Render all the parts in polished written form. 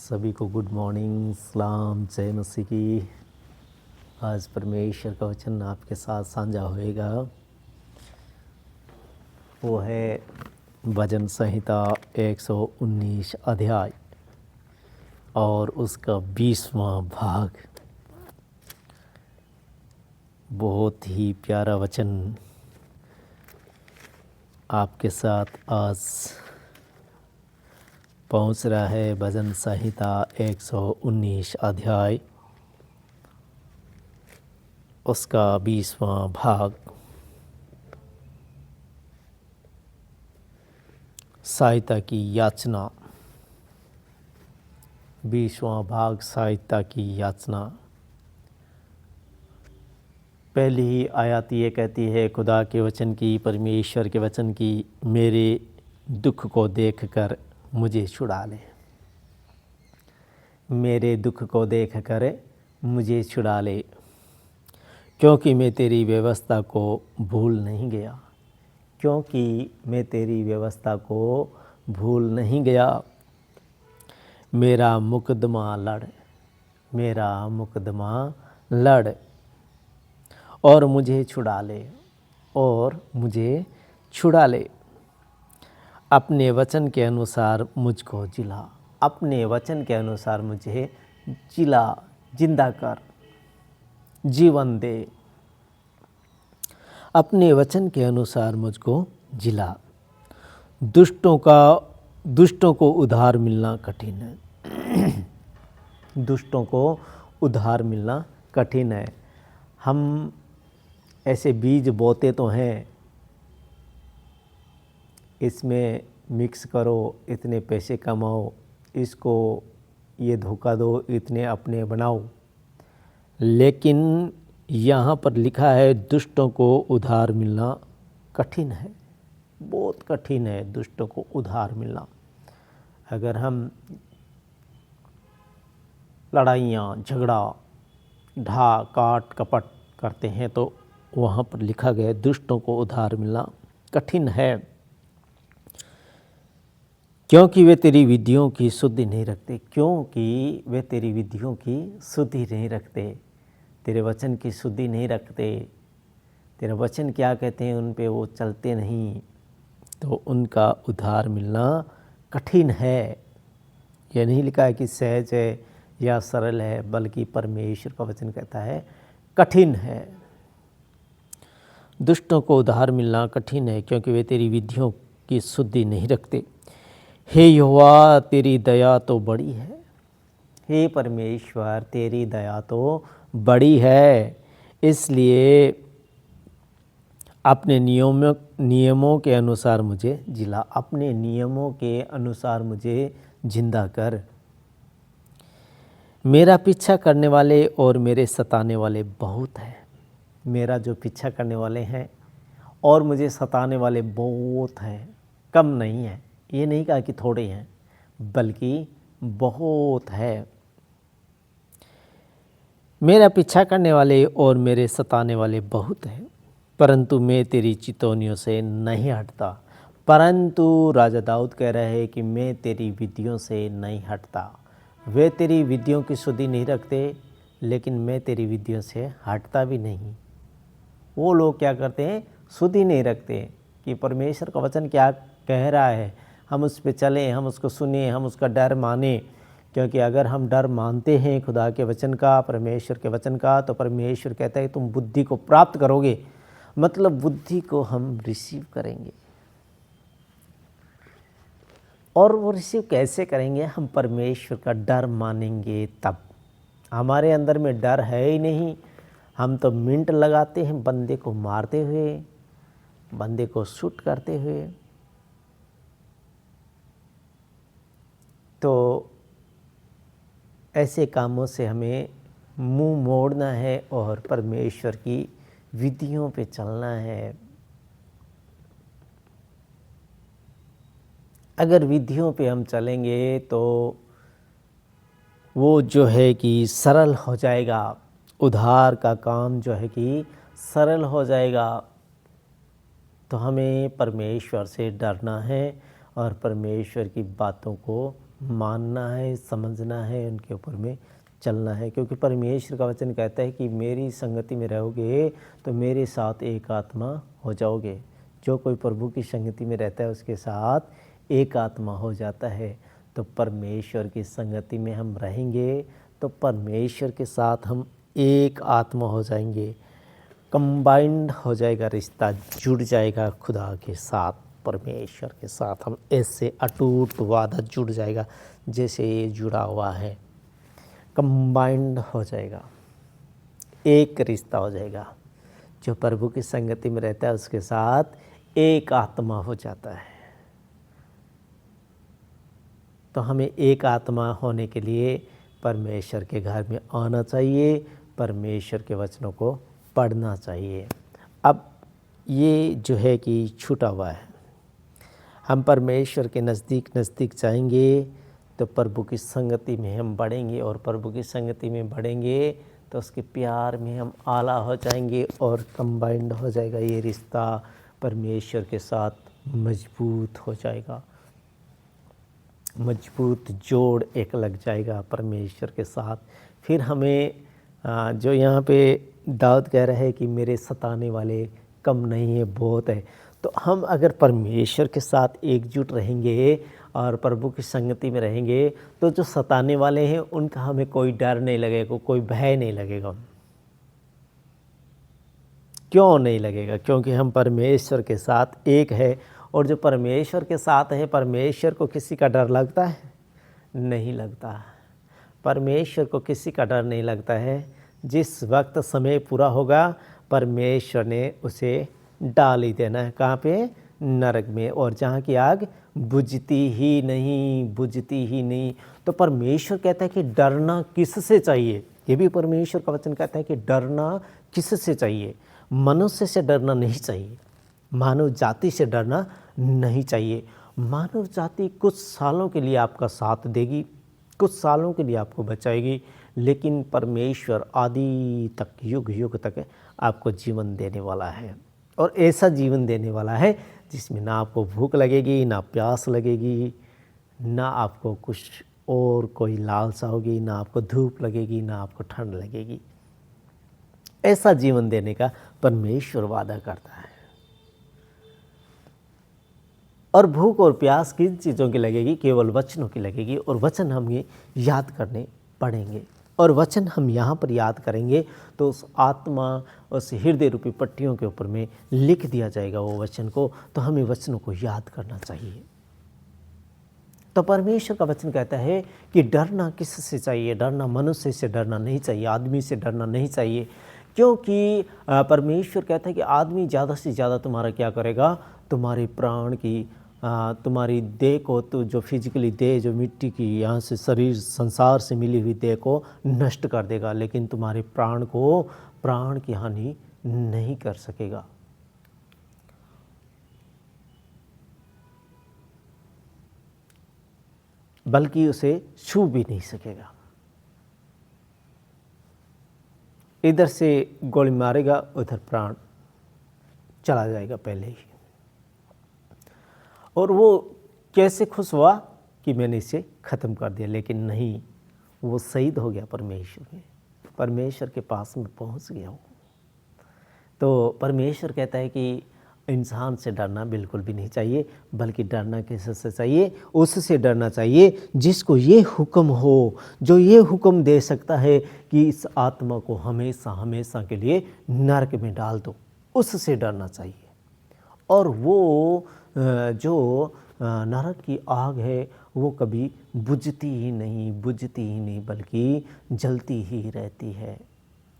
सभी को good morning, सलाम, जय मसीह की। आज परमेश्वर का वचन आपके साथ साझा होएगा। वो है भजन संहिता 119 अध्याय और उसका 20वां भाग। बहुत ही प्यारा वचन आपके साथ आज पहुंच रहा है। भजन संहिता 119 अध्याय उसका 20वां भाग। सहायता की याचना। 20वां भाग सहायता की याचना। पहली ही आयत ये कहती है, खुदा के वचन की, परमेश्वर के वचन की, मेरे दुख को देखकर मुझे छुड़ा ले। मेरे दुख को देखकर मुझे छुड़ा ले, क्योंकि मैं तेरी व्यवस्था को भूल नहीं गया। क्योंकि मैं तेरी व्यवस्था को भूल नहीं गया। मेरा मुकदमा लड़, मेरा मुकदमा लड़ और मुझे छुड़ा ले, और मुझे छुड़ा ले। अपने वचन के अनुसार मुझको जिला, अपने वचन के अनुसार मुझे जिला, जिंदा कर, जीवन दे। अपने वचन के अनुसार मुझको जिला। दुष्टों को उधार मिलना कठिन है। दुष्टों को उधार मिलना कठिन है। हम ऐसे बीज बोते तो हैं, इसमें मिक्स करो, इतने पैसे कमाओ, इसको ये धोखा दो, इतने अपने बनाओ। लेकिन यहाँ पर लिखा है दुष्टों को उधार मिलना कठिन है, बहुत कठिन है दुष्टों को उधार मिलना। अगर हम लड़ाइयाँ, झगड़ा, ढा काट कपट करते हैं तो वहाँ पर लिखा गया दुष्टों को उधार मिलना कठिन है, क्योंकि वे तेरी विधियों की शुद्धि नहीं रखते। क्योंकि वे तेरी विधियों की शुद्धि नहीं रखते, तेरे वचन की शुद्धि नहीं रखते। तेरा वचन क्या कहते हैं उन पे वो चलते नहीं, तो उनका उधार मिलना कठिन है। यह नहीं लिखा है कि सहज है या सरल है, बल्कि परमेश्वर का वचन कहता है कठिन है। दुष्टों को उधार मिलना कठिन है, क्योंकि वे तेरी विधियों की शुद्धि नहीं रखते। हे यहोवा, तेरी दया तो बड़ी है। हे परमेश्वर, तेरी दया तो बड़ी है, इसलिए अपने नियमों के अनुसार मुझे जिला। अपने नियमों के अनुसार मुझे जिंदा कर। मेरा पीछा करने वाले और मेरे सताने वाले बहुत हैं। मेरा जो पीछा करने वाले हैं और मुझे सताने वाले बहुत हैं, कम नहीं है। ये नहीं कहा कि थोड़े हैं, बल्कि बहुत है। मेरा पीछा करने वाले और मेरे सताने वाले बहुत हैं, परंतु मैं तेरी चितौनियों से नहीं हटता। परंतु राजा दाऊद कह रहे हैं कि मैं तेरी विधियों से नहीं हटता। वे तेरी विधियों की शुद्धि नहीं रखते, लेकिन मैं तेरी विधियों से हटता भी नहीं। वो लोग क्या करते हैं, शुद्धि नहीं रखते कि परमेश्वर का वचन क्या कह रहा है, हम उस पर चलें, हम उसको सुने, हम उसका डर माने। क्योंकि अगर हम डर मानते हैं खुदा के वचन का, परमेश्वर के वचन का, तो परमेश्वर कहता है तुम बुद्धि को प्राप्त करोगे। मतलब बुद्धि को हम रिसीव करेंगे। और वो रिसीव कैसे करेंगे? हम परमेश्वर का डर मानेंगे तब। हमारे अंदर में डर है ही नहीं, हम तो मिनट लगाते हैं बंदे को मारते हुए, बंदे को शूट करते हुए। तो ऐसे कामों से हमें मुंह मोड़ना है और परमेश्वर की विधियों पे चलना है। अगर विधियों पे हम चलेंगे तो वो जो है कि सरल हो जाएगा, उधार का काम जो है कि सरल हो जाएगा। तो हमें परमेश्वर से डरना है और परमेश्वर की बातों को मानना है, समझना है, उनके ऊपर में चलना है। क्योंकि परमेश्वर का वचन कहता है कि मेरी संगति में रहोगे तो मेरे साथ एक आत्मा हो जाओगे। जो कोई प्रभु की संगति में रहता है उसके साथ एक आत्मा हो जाता है। तो परमेश्वर की संगति में हम रहेंगे तो परमेश्वर के साथ हम एक आत्मा हो जाएंगे, कंबाइंड हो जाएगा, रिश्ता जुड़ जाएगा खुदा के साथ, परमेश्वर के साथ हम ऐसे अटूट वादा जुड़ जाएगा जैसे ये जुड़ा हुआ है, कंबाइंड हो जाएगा, एक रिश्ता हो जाएगा। जो प्रभु की संगति में रहता है उसके साथ एक आत्मा हो जाता है। तो हमें एक आत्मा होने के लिए परमेश्वर के घर में आना चाहिए, परमेश्वर के वचनों को पढ़ना चाहिए। अब ये जो है कि छूटा हुआ है, हम परमेश्वर के नज़दीक नज़दीक जाएंगे तो प्रभु की संगति में हम बढ़ेंगे, और प्रभु की संगति में बढ़ेंगे तो उसके प्यार में हम आला हो जाएंगे और कंबाइंड हो जाएगा ये रिश्ता, परमेश्वर के साथ मजबूत हो जाएगा, मजबूत जोड़ एक लग जाएगा परमेश्वर के साथ। फिर हमें जो यहाँ पे दाऊद कह रहा है कि मेरे सताने वाले कम नहीं है, बहुत है, तो हम अगर परमेश्वर के साथ एकजुट रहेंगे और प्रभु की संगति में रहेंगे तो जो सताने वाले हैं उनका हमें कोई डर नहीं लगेगा, कोई भय नहीं लगेगा। क्यों नहीं लगेगा? क्योंकि हम परमेश्वर के साथ एक है, और जो परमेश्वर के साथ है, परमेश्वर को किसी का डर लगता है? नहीं लगता। परमेश्वर को किसी का डर नहीं लगता है। जिस वक्त समय पूरा होगा परमेश्वर ने उसे डाल ही देना है। कहाँ पे? नरक में, और जहाँ की आग बुझती ही नहीं, बुझती ही नहीं। तो परमेश्वर कहता है कि डरना किससे चाहिए? ये भी परमेश्वर का वचन कहता है कि डरना किससे चाहिए? मनुष्य से डरना नहीं चाहिए, मानव जाति से डरना नहीं चाहिए। मानव जाति कुछ सालों के लिए आपका साथ देगी, कुछ सालों के लिए आपको बचाएगी, लेकिन परमेश्वर आदि तक, युग युग तक आपको जीवन देने वाला है, और ऐसा जीवन देने वाला है जिसमें ना आपको भूख लगेगी, ना प्यास लगेगी, ना आपको कुछ और कोई लालसा होगी, ना आपको धूप लगेगी, ना आपको ठंड लगेगी। ऐसा जीवन देने का परमेश्वर वादा करता है। और भूख और प्यास किन चीज़ों की लगेगी? केवल वचनों की लगेगी, और वचन हमें याद करने पड़ेंगे। और वचन हम यहाँ पर याद करेंगे तो उस आत्मा, उस हृदय रूपी पट्टियों के ऊपर में लिख दिया जाएगा वो वचन को। तो हमें वचनों को याद करना चाहिए। तो परमेश्वर का वचन कहता है कि डरना किससे चाहिए? डरना मनुष्य से डरना नहीं चाहिए, आदमी से डरना नहीं चाहिए। क्योंकि परमेश्वर कहता है कि आदमी ज़्यादा से ज़्यादा तुम्हारा क्या करेगा? तुम्हारे प्राण की, तुम्हारी देह को, तो जो फिजिकली देह, जो मिट्टी की यहाँ से शरीर, संसार से मिली हुई देह को नष्ट कर देगा, लेकिन तुम्हारे प्राण को, प्राण की हानि नहीं कर सकेगा। बल्कि उसे छू भी नहीं सकेगा। इधर से गोली मारेगा, उधर प्राण चला जाएगा पहले ही। और वो कैसे खुश हुआ कि मैंने इसे ख़त्म कर दिया, लेकिन नहीं, वो शहीद हो गया परमेश्वर में, परमेश्वर के पास में पहुंच गया वो। तो परमेश्वर कहता है कि इंसान से डरना बिल्कुल भी नहीं चाहिए, बल्कि डरना किससे चाहिए? उससे डरना चाहिए जिसको ये हुक्म हो, जो ये हुक्म दे सकता है कि इस आत्मा को हमेशा हमेशा के लिए नरक में डाल दो, उससे डरना चाहिए। और वो जो नरक की आग है वो कभी बुझती ही नहीं, बल्कि जलती ही रहती है।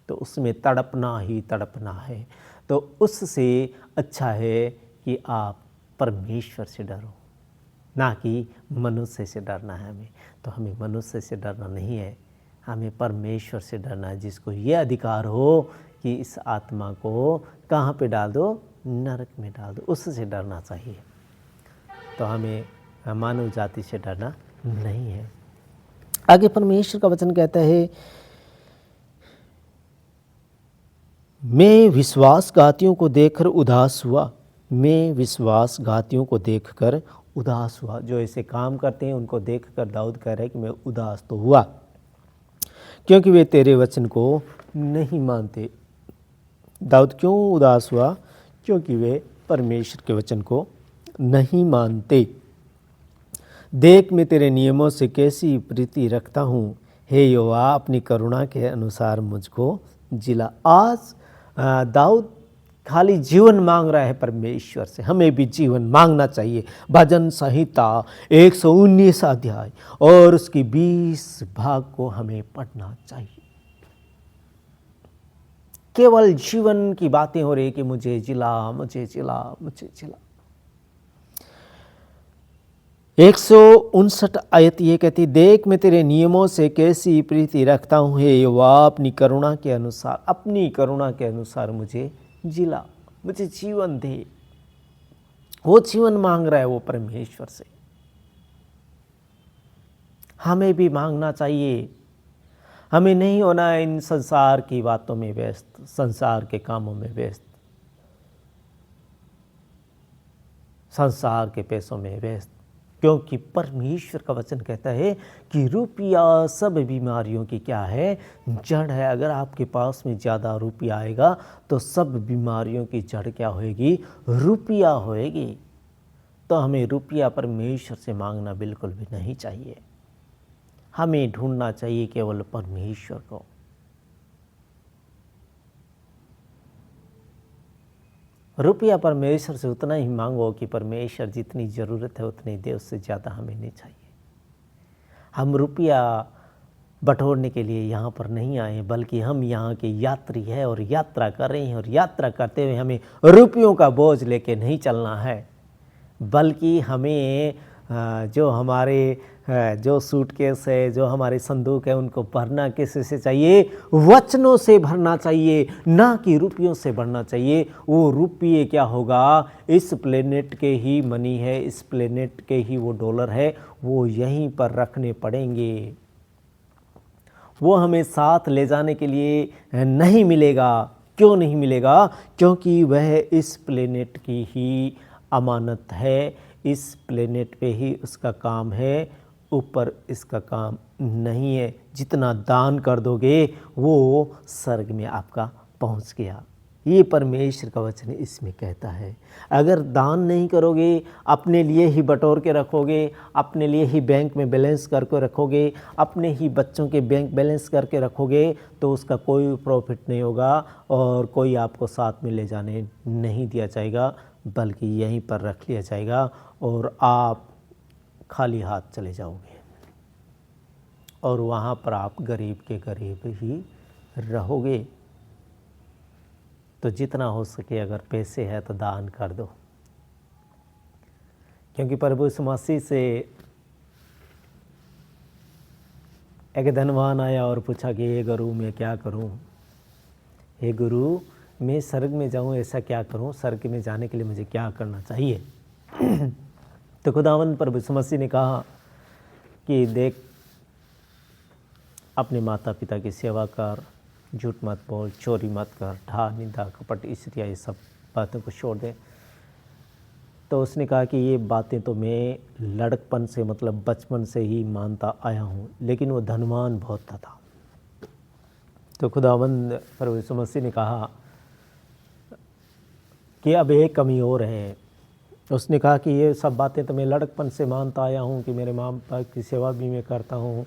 तो उसमें तड़पना ही तड़पना है। तो उससे अच्छा है कि आप परमेश्वर से डरो, ना कि मनुष्य से डरना है हमें। तो हमें मनुष्य से डरना नहीं है, हमें परमेश्वर से डरना है, जिसको ये अधिकार हो कि इस आत्मा को कहाँ पे डाल दो? नरक में डाल दो, उससे डरना चाहिए। तो हमें मानव जाति से डरना नहीं है। आगे परमेश्वर का वचन कहता है, मैं विश्वासघातियों को देखकर उदास हुआ, मैं विश्वासघातियों को देखकर उदास हुआ। जो ऐसे काम करते हैं उनको देखकर दाऊद कह रहा है कि मैं उदास तो हुआ, क्योंकि वे तेरे वचन को नहीं मानते। दाऊद क्यों उदास हुआ? क्योंकि वे परमेश्वर के वचन को नहीं मानते। देख मैं तेरे नियमों से कैसी प्रीति रखता हूँ, हे यहोवा अपनी करुणा के अनुसार मुझको जिला। आज दाऊद खाली जीवन मांग रहा है परमेश्वर से। हमें भी जीवन मांगना चाहिए। भजन संहिता 119 अध्याय और उसकी 20 भाग को हमें पढ़ना चाहिए। केवल जीवन की बातें हो रही कि मुझे जिला, मुझे जिला, मुझे जिला। 159 आयत ये कहती, देख मैं तेरे नियमों से कैसी प्रीति रखता हूँ, हे यहोवा अपनी करुणा के अनुसार, अपनी करुणा के अनुसार मुझे जिला, मुझे जीवन दे। वो जीवन मांग रहा है वो परमेश्वर से। हमें भी मांगना चाहिए। हमें नहीं होना है इन संसार की बातों में व्यस्त, संसार के कामों में व्यस्त, संसार के पैसों में व्यस्त, क्योंकि परमेश्वर का वचन कहता है कि रुपया सब बीमारियों की क्या है? जड़ है। अगर आपके पास में ज़्यादा रुपया आएगा तो सब बीमारियों की जड़ क्या होएगी? रुपया होएगी। तो हमें रुपया परमेश्वर से मांगना बिल्कुल भी नहीं चाहिए। हमें ढूंढना चाहिए केवल परमेश्वर को। रुपया परमेश्वर से उतना ही मांगो कि परमेश्वर जितनी ज़रूरत है उतनी दे, उससे ज़्यादा हमें नहीं चाहिए। हम रुपया बटोरने के लिए यहाँ पर नहीं आए, बल्कि हम यहाँ के यात्री हैं और यात्रा कर रहे हैं। और यात्रा करते हुए हमें रुपयों का बोझ लेके नहीं चलना है, बल्कि हमें जो हमारे जो सूटकेस है, जो हमारे संदूक है, उनको भरना किससे चाहिए? वचनों से भरना चाहिए, ना कि रुपयों से भरना चाहिए। वो रुपये क्या होगा? इस प्लेनेट के ही मनी है, इस प्लेनेट के ही वो डॉलर है, वो यहीं पर रखने पड़ेंगे। वो हमें साथ ले जाने के लिए नहीं मिलेगा। क्यों नहीं मिलेगा? क्योंकि वह इस प्लेनेट की ही अमानत है, इस प्लेनेट पे ही उसका काम है, ऊपर इसका काम नहीं है। जितना दान कर दोगे वो स्वर्ग में आपका पहुंच गया। ये परमेश्वर का वचन इसमें कहता है। अगर दान नहीं करोगे, अपने लिए ही बटोर के रखोगे, अपने लिए ही बैंक में बैलेंस करके रखोगे, अपने ही बच्चों के बैंक बैलेंस करके रखोगे, तो उसका कोई प्रॉफिट नहीं होगा और कोई आपको साथ में ले जाने नहीं दिया जाएगा, बल्कि यहीं पर रख लिया जाएगा और आप खाली हाथ चले जाओगे और वहाँ पर आप गरीब के गरीब ही रहोगे। तो जितना हो सके अगर पैसे है तो दान कर दो, क्योंकि प्रभु यीशु मसीह से एक धनवान आया और पूछा कि हे गुरु मैं क्या करूं? हे गुरु मैं स्वर्ग में जाऊं, ऐसा क्या करूं? स्वर्ग में जाने के लिए मुझे क्या करना चाहिए? तो खुदावंद प्रभु यीशु मसीह ने कहा कि देख, अपने माता पिता की सेवा कर, झूठ मत बोल, चोरी मत कर, ढा निंदा कपट ईर्ष्या ये सब बातों को छोड़ दे। तो उसने कहा कि ये बातें तो मैं लड़कपन से मतलब बचपन से ही मानता आया हूँ, लेकिन वो धनवान बहुत था। तो खुदावंद प्रभु यीशु मसीह ने कहा कि अब एक कमी और है। उसने कहा कि ये सब बातें तो मैं लड़कपन से मानता आया हूँ कि मेरे माँ बाप की सेवा भी मैं करता हूँ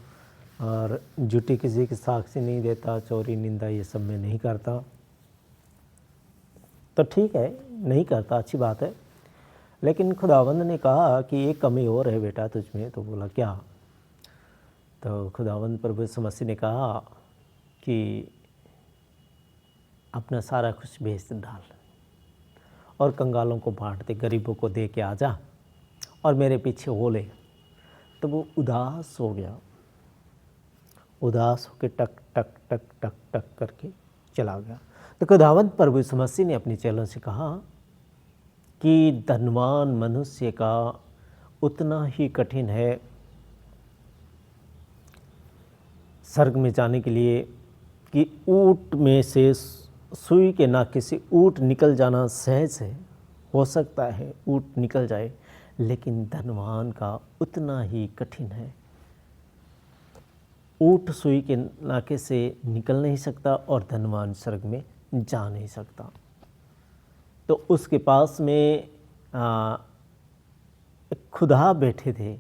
और झूठी किसी की साक्षी नहीं देता, चोरी निंदा ये सब मैं नहीं करता। तो ठीक है, नहीं करता, अच्छी बात है। लेकिन खुदावंद ने कहा कि एक कमी और है बेटा तुझ में। तो बोला क्या? तो खुदावंद प्रभु यीशु मसीह ने कहा कि अपना सारा कुछ बेच डाल और कंगालों को बांट दे, गरीबों को दे के आ जा और मेरे पीछे हो ले। तो वो उदास हो गया, उदास होकर टक टक टक टक टक करके चला गया। तो खुदावंद प्रभु यीशु मसीह ने अपने चेलों से कहा कि धनवान मनुष्य का उतना ही कठिन है स्वर्ग में जाने के लिए कि ऊँट में से सुई के नाके से ऊँट निकल जाना सहज है, हो सकता है ऊँट निकल जाए, लेकिन धनवान का उतना ही कठिन है। ऊँट सुई के नाके से निकल नहीं सकता और धनवान स्वर्ग में जा नहीं सकता। तो उसके पास में एक खुदा बैठे थे,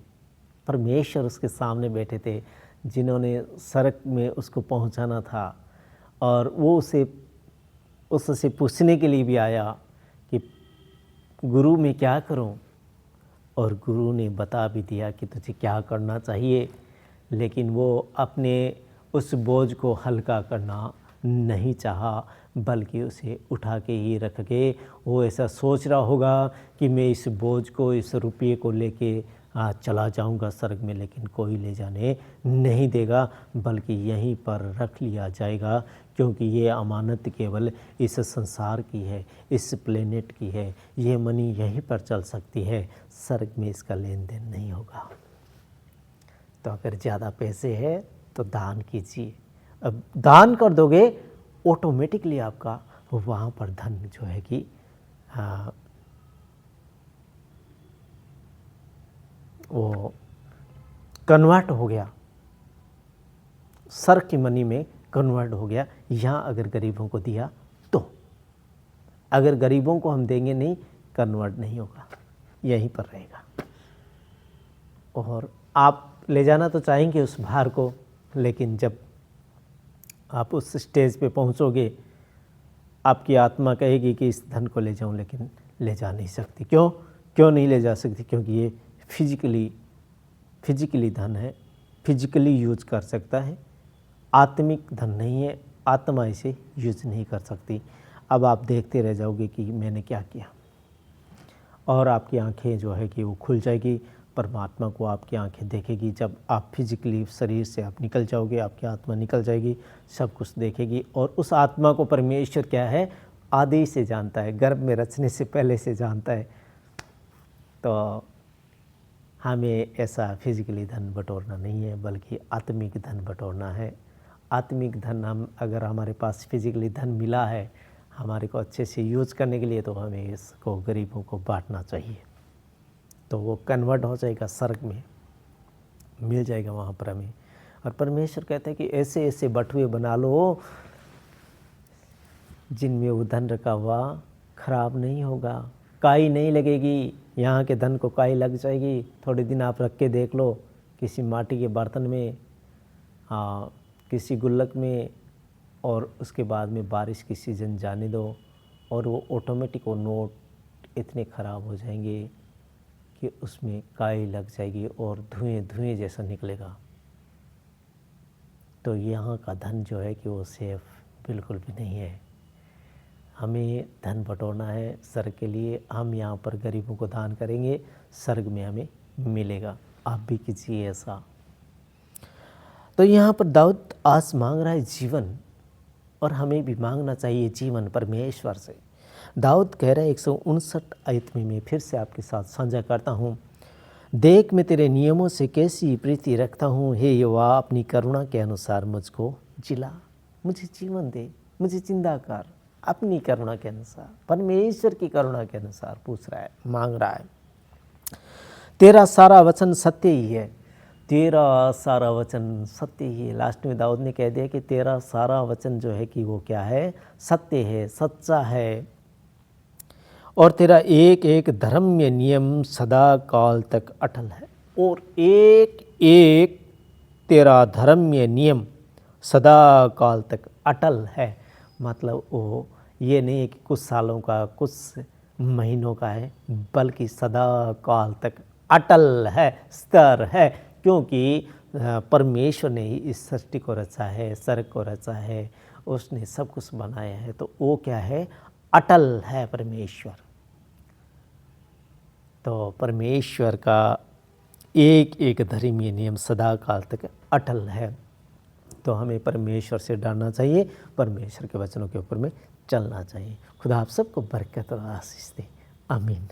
परमेश्वर उसके सामने बैठे थे, जिन्होंने स्वर्ग में उसको पहुंचाना था। और वो उससे पूछने के लिए भी आया कि गुरु मैं क्या करूं, और गुरु ने बता भी दिया कि तुझे क्या करना चाहिए। लेकिन वो अपने उस बोझ को हल्का करना नहीं चाहा, बल्कि उसे उठा के ही रख के वो ऐसा सोच रहा होगा कि मैं इस बोझ को, इस रुपये को लेके चला जाऊंगा स्वर्ग में, लेकिन कोई ले जाने नहीं देगा, बल्कि यहीं पर रख लिया जाएगा, क्योंकि ये अमानत केवल इस संसार की है, इस प्लेनेट की है, ये मनी यहीं पर चल सकती है, स्वर्ग में इसका लेन देन नहीं होगा। तो अगर ज़्यादा पैसे हैं तो दान कीजिए। अब दान कर दोगे ऑटोमेटिकली आपका वहाँ पर धन जो है कि वो कन्वर्ट हो गया, स्वर्ग की मनी में कन्वर्ट हो गया। यहाँ अगर गरीबों को दिया तो, अगर गरीबों को हम देंगे नहीं, कन्वर्ट नहीं होगा, यहीं पर रहेगा। और आप ले जाना तो चाहेंगे उस भार को, लेकिन जब आप उस स्टेज पे पहुंचोगे, आपकी आत्मा कहेगी कि इस धन को ले जाऊं, लेकिन ले जा नहीं सकती। क्यों नहीं ले जा सकती? क्योंकि ये फिजिकली धन है, फिजिकली यूज कर सकता है, आत्मिक धन नहीं है, आत्मा इसे यूज नहीं कर सकती। अब आप देखते रह जाओगे कि मैंने क्या किया, और आपकी आंखें जो है कि वो खुल जाएगी, परमात्मा को आपकी आंखें देखेगी। जब आप फिजिकली शरीर से आप निकल जाओगे, आपकी आत्मा निकल जाएगी, सब कुछ देखेगी। और उस आत्मा को परमेश्वर क्या है, आदि से जानता है, गर्भ में रचने से पहले से जानता है। तो हमें ऐसा फिजिकली धन बटोरना नहीं है, बल्कि आत्मिक धन बटोरना है। आत्मिक धन हम, अगर हमारे पास फिजिकली धन मिला है हमारे को अच्छे से यूज करने के लिए, तो हमें इसको गरीबों को बांटना चाहिए। तो वो कन्वर्ट हो जाएगा, स्वर्ग में मिल जाएगा वहाँ पर हमें। और परमेश्वर कहते हैं कि ऐसे ऐसे बटुए बना लो जिनमें वो धन रखा हुआ खराब नहीं होगा, काई नहीं लगेगी। यहाँ के धन को काई लग जाएगी, थोड़े दिन आप रख के देख लो किसी माटी के बर्तन में, किसी गुल्लक में, और उसके बाद में बारिश की सीज़न जाने दो, और वो ऑटोमेटिक वो नोट इतने ख़राब हो जाएंगे कि उसमें काई लग जाएगी और धुएं जैसा निकलेगा। तो यहाँ का धन जो है कि वो सेफ बिल्कुल भी नहीं है। हमें धन बटोरना है स्वर्ग के लिए। हम यहाँ पर गरीबों को दान करेंगे, स्वर्ग में हमें मिलेगा। आप भी कीजिए ऐसा। तो यहाँ पर दाऊद आज मांग रहा है जीवन, और हमें भी मांगना चाहिए जीवन परमेश्वर से। दाऊद कह रहा है 159 आयत में मैं फिर से आपके साथ साझा करता हूँ। देख मैं तेरे नियमों से कैसी प्रीति रखता हूँ, हे यहोवा अपनी करुणा के अनुसार मुझको जिला। मुझे जीवन दे, मुझे जिंदा कर अपनी करुणा के अनुसार, परमेश्वर की करुणा के अनुसार पूछ रहा है, मांग रहा है। तेरा सारा वचन सत्य ही है, तेरा सारा वचन सत्य ही है। लास्ट में दाऊद ने कह दिया कि तेरा सारा वचन जो है कि वो क्या है, सत्य है, सच्चा है। और तेरा एक एक धर्म्य नियम सदा काल तक अटल है। और एक एक तेरा धर्म्य नियम सदा काल तक अटल है। मतलब वो ये नहीं है कि कुछ सालों का, कुछ महीनों का है, बल्कि सदा काल तक अटल है, स्थिर है। क्योंकि परमेश्वर ने ही इस सृष्टि को रचा है, स्वर्ग को रचा है, उसने सब कुछ बनाया है। तो वो क्या है, अटल है परमेश्वर। तो परमेश्वर का एक एक धर्मीय नियम सदा काल तक अटल है। तो हमें परमेश्वर से डरना चाहिए, परमेश्वर के वचनों के ऊपर में चलना चाहिए। खुदा आप सबको बरकत और आशीष दे। आमीन।